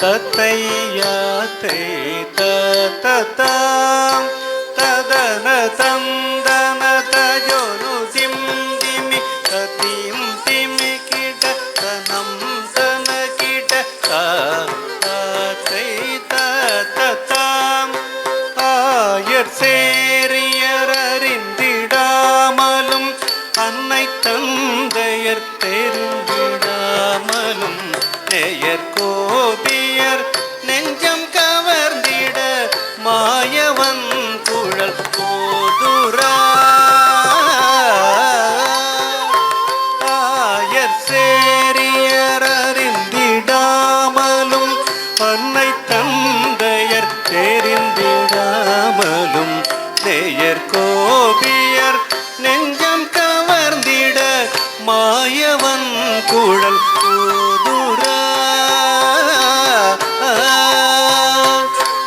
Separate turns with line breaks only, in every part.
தத்தையாத்தை ததம் ததன தந்தன தஜோனு திம் திமி ததிம் திமி கிட தனம் தன கிட தத்தை ததம் ஆயர் சேரியர் அறிந்திடாமலும் அன்னை தந்தையர் தெரிந்திடாமலும் நேயர் கோபியர் நெஞ்சம் கவர்ந்திட மாயவன் குழல் போதுரா ஆயர் சேரியர் அறிந்திடாமலும் அன்னை தந்தையர் தெரிந்திடாமலும் நேயர் கோபியர் நெஞ்சம் கவர்ந்திட மாயவன் குழல் போதுரா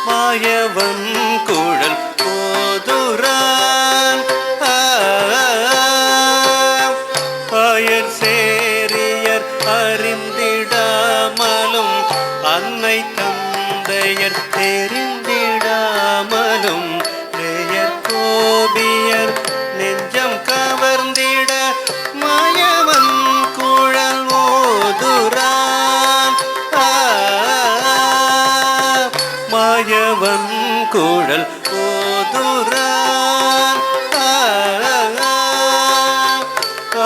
மாயவன் குழல் போதுரான் ஆயர் சேரியர் அறிந்திடாமலும் அன்னை தந்தையர் தெரிந்திடாமலும் நேயர் கோபியர் நெஞ்சம் கவர்ந்திட மாயவன் குழல் ஓதுரான் மாயவன் குழல் ஓதுரான்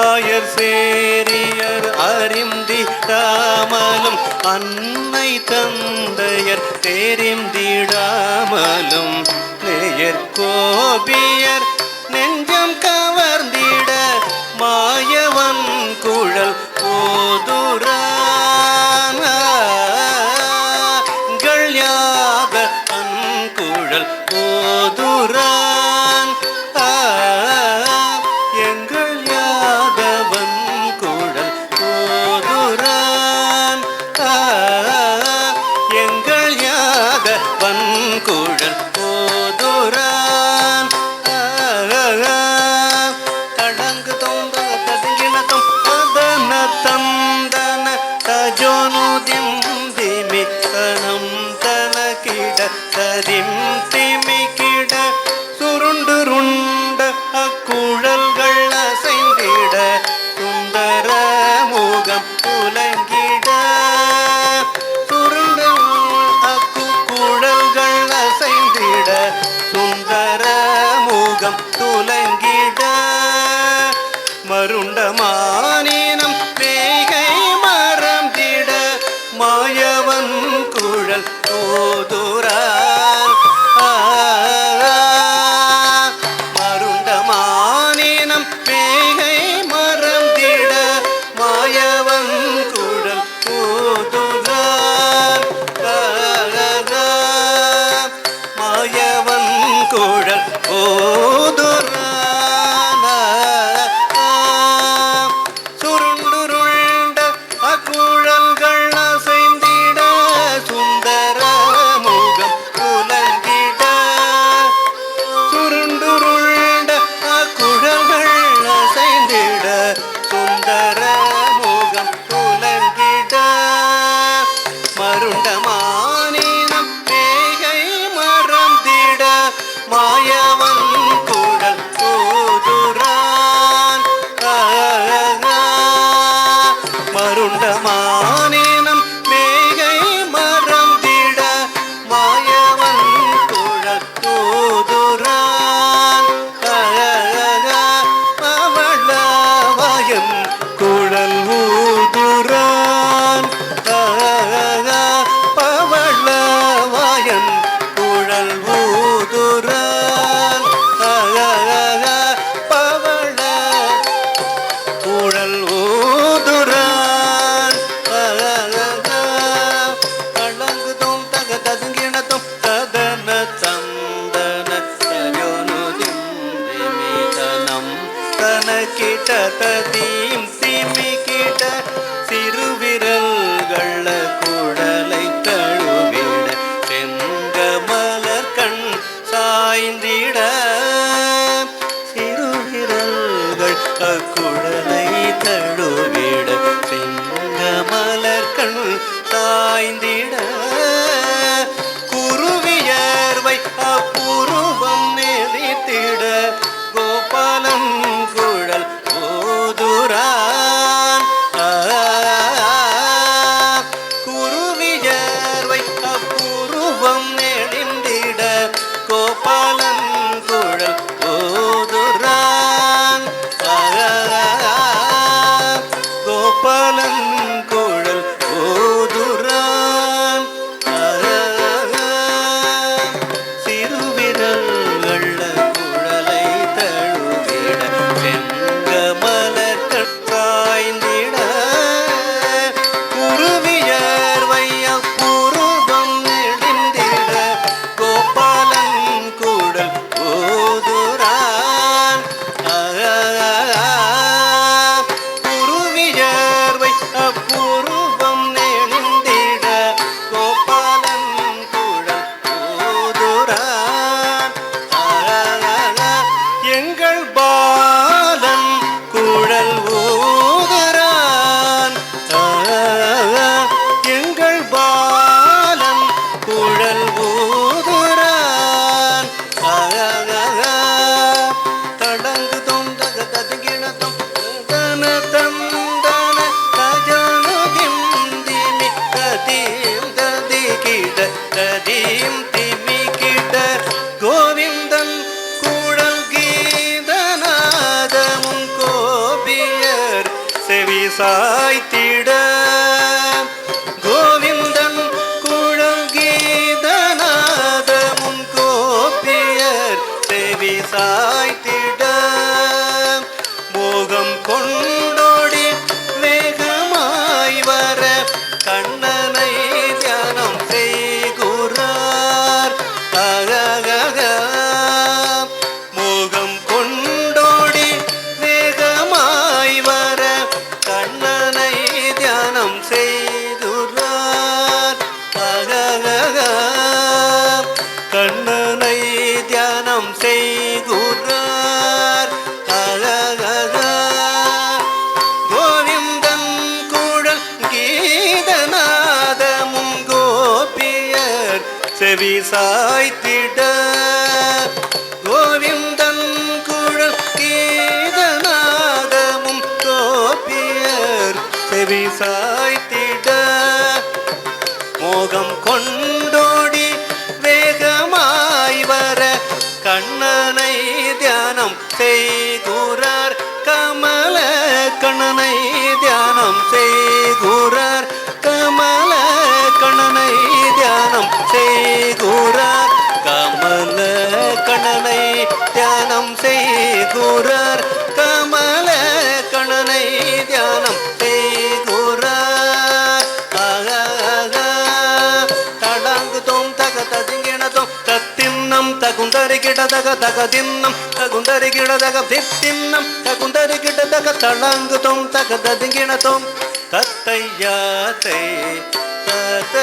ஆயர் சேரியர் அறிந்திடாமலும் அன்னை தந்தையர் தெரிந்திடாமலும் நேயர் கோபியர் நெஞ்சம் கவர்ந்திட மாயவன் குழல் ஓதுரான் யாக அன்குழல் ஓதுரான் எங்கள் யாதவன் குழல் ஓதுரான் எங்கள் யாதவன் குழல் ஓதுரான் தடங்கு தொங்க ததுங்கினதும் அதன தந்தன தஜோனு திம் திமி தனம் தன கிட ததிம் திமி கிட சுருண்டு ருண்ட அக்குழல்கள் அசைந்திட சுந்தர முகம் உலங்கிட சுருண்டு அக்குழல்கள் அசைந்திட சுந்தர முகம் துலங்கிட மருண்டமானினம் மேகை மறந்திட மாயவன் குழல் ஓதுரான் மருண்டமானினம் மேகை மறந்திட மாயவன் குழல் ஓதுரான் மாயவன் குழல் ஓதுரான் சுருண்டுருண்ட அக்குழல்கள் அசைந்திட சுந்தர முகம் புலங்கிட சுருண்டுருண்ட அக்குழல்கள் அசைந்திட சுந்தர முகம் புலங்கிட மருண்டமானினம் மேகை மறந்திட மாயவன் குழல் ஓதுரான் மருண்டமானினம் மேகை மறந்திட மாயவன் குழல் ஓதுரான் பவளவயன் குழல் ஊதுரான் பவளவயன் குழல் ஊதுரான் பவள குழல் ஊதுரான் கலங்குதும் தக ததுங்கினதும் ததன தந்தன தயோனு திம்மி தனம் தன கிட்ட ததீம் திமி கிட்ட சிறுவிரல்கள் குழலை தழுவிட செங்க மலர் கண் சாய்ந்திட சிறுவிரல்கள் குழலை தழுவிட செங்க மலர் கண் சாய்ந்திட செவி சாய்த்திட கோவிந்தன் குழல் கீதநாதமும் கோபியர் செவி சாய்த்திட மோகம் கொண்டோடி வேகமாய் வர கண்ணனை தியானம் செய்குறார் கமல கண்ணனை தியானம் செய்குறார் கமல கண்ணனை தியானம் செய்குறார் கமல கண்ணனை தியானம் செய்குறார் கமல கண்ணனை தியானம் செய்குறார் தடாங்கு தோம் தக ததிங்கிணதோம் தத்தின்னம் தகுந்தரி கிடதக தக தின்னம் தகுந்தரி கிடதக தித்தின்னம் தகுந்தரி கிடதக தடாங்கு தோம் தக ததிங்கிணதோம் தத்தையாத்தை தத